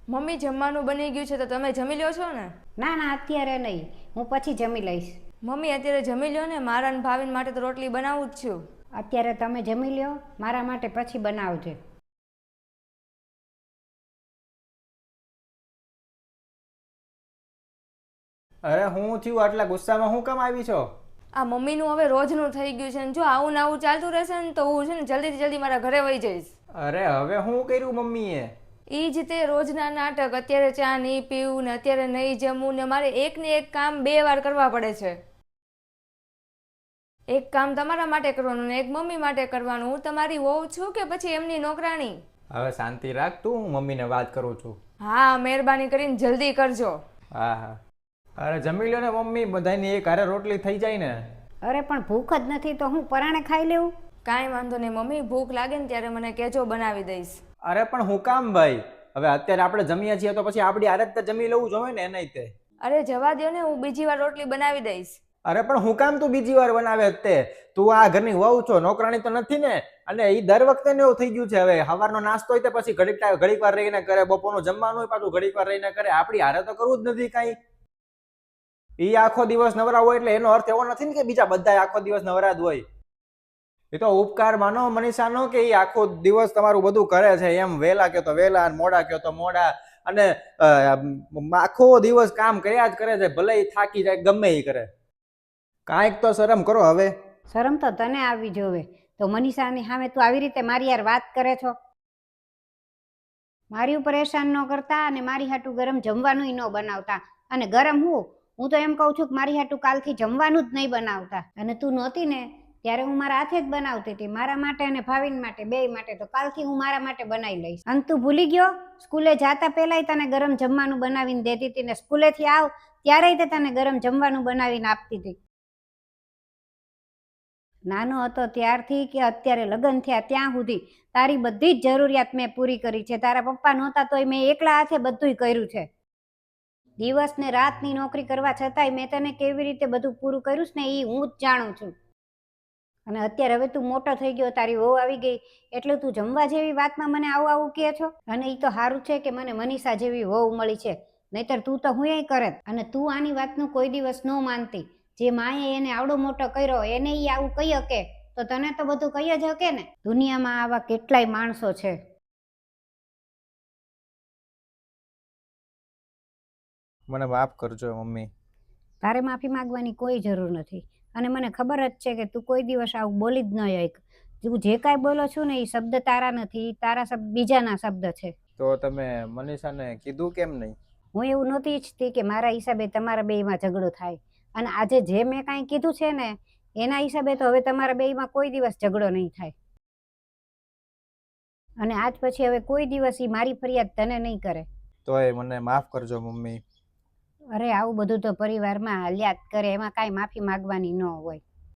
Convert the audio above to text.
Mummy જમવાનું બની ગયું છે તો તમે જમી લ્યો છો ને? ના ના અત્યારે નહીં, હું પછી જમી લઈશ. મમ્મી અત્યારે જમી લ્યો ને, મારા ને ભાવિન માટે તો રોટલી બનાવું જ છું. અત્યારે તમે જમી લ્યો, મારા માટે પછી બનાવજે. અરે હું થયું આટલા ગુસ્સામાં હું કામ આવી છો? આ મમ્મીનું હવે રોજનું થઈ ગયું છે ને જો આવું ને આવું ચાલતું રહેશે ને તો હું છે ને જલ્દીથી જલ્દી મારા ઘરે વહી જઈશ. અરે હવે હું કર્યું મમ્મીએ? એ જ તે રોજના નાટક, અત્યારે ચા નહીં પીવું ને અત્યારે નહીં જમવું ને મારે એક ને એક કામ 2 વાર કરવા પડે છે. એક કામ તમારા માટે કરવાનું ને એક મમ્મી માટે કરવાનું. હું તમારી વહુ છું કે પછી એમની નોકરાણી? હવે શાંતિ રાખ તું, હું મમ્મીને વાત કરું છું. હા મહેરબાની કરીને જલ્દી કરજો. હા હા. અરે જમી લ્યો ને મમ્મી, બધાની એક હારે રોટલી થઈ જાય ને. અરે પણ ભૂખ જ નથી તો હું પરાણે ખાઈ લેવું? કાંઈ વાંધો નહીં મમ્મી, ભૂખ લાગે ને ત્યારે મને કહેજો, બનાવી દઈશ. અરે પણ હું કામ ભાઈ? હવે અત્યારે આપણે જમીએ છીએ તો પછી આપણી હારે જ તો જમી લેવું જોઈએ ને એનાય તે. અરે જવા દો ને, હું બીજી વાર રોટલી બનાવી દઈશ. અરે પણ હું કામ તું બીજી વાર બનાવે તે? તું આ ઘરની વહુ છો, નોકરાણી તો નથી ને. અને એ દર વખતે ને એવું થઈ ગયું છે. હવે સવારનો નાસ્તો હોય તો પછી ઘડીક વાર રહીને કરે, બપોરનું જમવાનું હોય પાછું ઘડીક વાર રહીને કરે. આપણી હારે તો કરવું જ નથી કાંઈ. એ આખો દિવસ નવરા હોય એટલે એનો અર્થ એવો નથી ને કે બીજા બધા આખો દિવસ નવરા જ હોય. એ તો ઉપકાર માનો મનીષાનો કે એ આખો દિવસ તમારું બધું કરે છે. એમ વહેલા કયો તો વહેલા, મોડા કયો તો મોડા, અને આખો દિવસ કામ કર્યા જ કરે છે. ભલે એ થાકી જાય, ગમે એ કરે. કાંઈક તો શરમ કરો હવે. શરમ તો તને આવી જોવે. તો મનીષાની સામે તું આવી રીતે મારી યાર વાત કરે છો? મારી ઉપર એહસાન ન કરતા અને મારી હાટું ગરમ જમવાનું ન બનાવતા. અને ગરમ હું તો એમ કહું છું કે મારી હાટું કાલથી જમવાનું જ નહીં બનાવતા. અને તું નહોતી ને ત્યારે હું મારા હાથે જ બનાવતી હતી, મારા માટે અને ભાવિન માટે, બેય માટે. તો કાલથી હું મારા માટે બનાવી લઈશ. અને તું ભૂલી ગયો, સ્કૂલે જાતા પહેલાંય તને ગરમ જમવાનું બનાવીને દેતી હતી ને સ્કૂલેથી આવ ત્યારેય તે તને ગરમ જમવાનું બનાવીને આપતી હતી. નાનો હતો ત્યારથી કે અત્યારે લગ્ન થયા ત્યાં સુધી તારી બધી જ જરૂરિયાત મેં પૂરી કરી છે. તારા પપ્પા નહોતા તોય મેં એકલા હાથે બધુંય કર્યું છે. દિવસ ને રાતની નોકરી કરવા છતાંય મેં તને કેવી રીતે બધું પૂરું કર્યું છે ને એ હું જ જાણું છું. અને અત્યારે હવે તું મોટો થઈ ગયો, તારી વહુ આવી ગઈ એટલે તું જમવા જેવી વાતમાં મને આવું કહે છો? અને એ તો સારું છે કે મને મનીષા જેવી વહુ મળી છે, નહીતર તું તો હું કરત. અને તું આની વાતનું કોઈ દિવસ ન માનતી. જે માએ એને આવડો મોટો કર્યો એને એ આવું કહી શકે તો તને તો બધું કહી જ શકે ને. દુનિયામાં આવા કેટલાય માણસો છે. મને માફ કરજો મમ્મી. તારે માફી માંગવાની કોઈ જરૂર નથી. અને મને ખબર જ છે કે તું કોઈ દિવસ આવું બોલી જ ન એક. તું જે કાંઈ બોલો છું ને એ શબ્દ તારા નથી, તારા શબ્દ બીજાના શબ્દ છે. તો તમે મનીષાને કીધું કેમ નહીં? હું એવું નહોતી ઈચ્છતી કે મારા હિસાબે તમારા બેયમાં ઝઘડો થાય. અને આજે જે મેં કાંઈ કીધું છે ને એના હિસાબે તો હવે તમારા બેયમાં કોઈ દિવસ ઝઘડો નહીં થાય. અને આજ પછી હવે કોઈ દિવસ ઈ મારી ફરિયાદ તને નહીં કરે. તોય મને માફ કરજો મમ્મી. અરે આવું બધું તો પરિવારમાં હાલ્યા જ કરે, એમાં કાંઈ માફી માંગવાની ન હોય.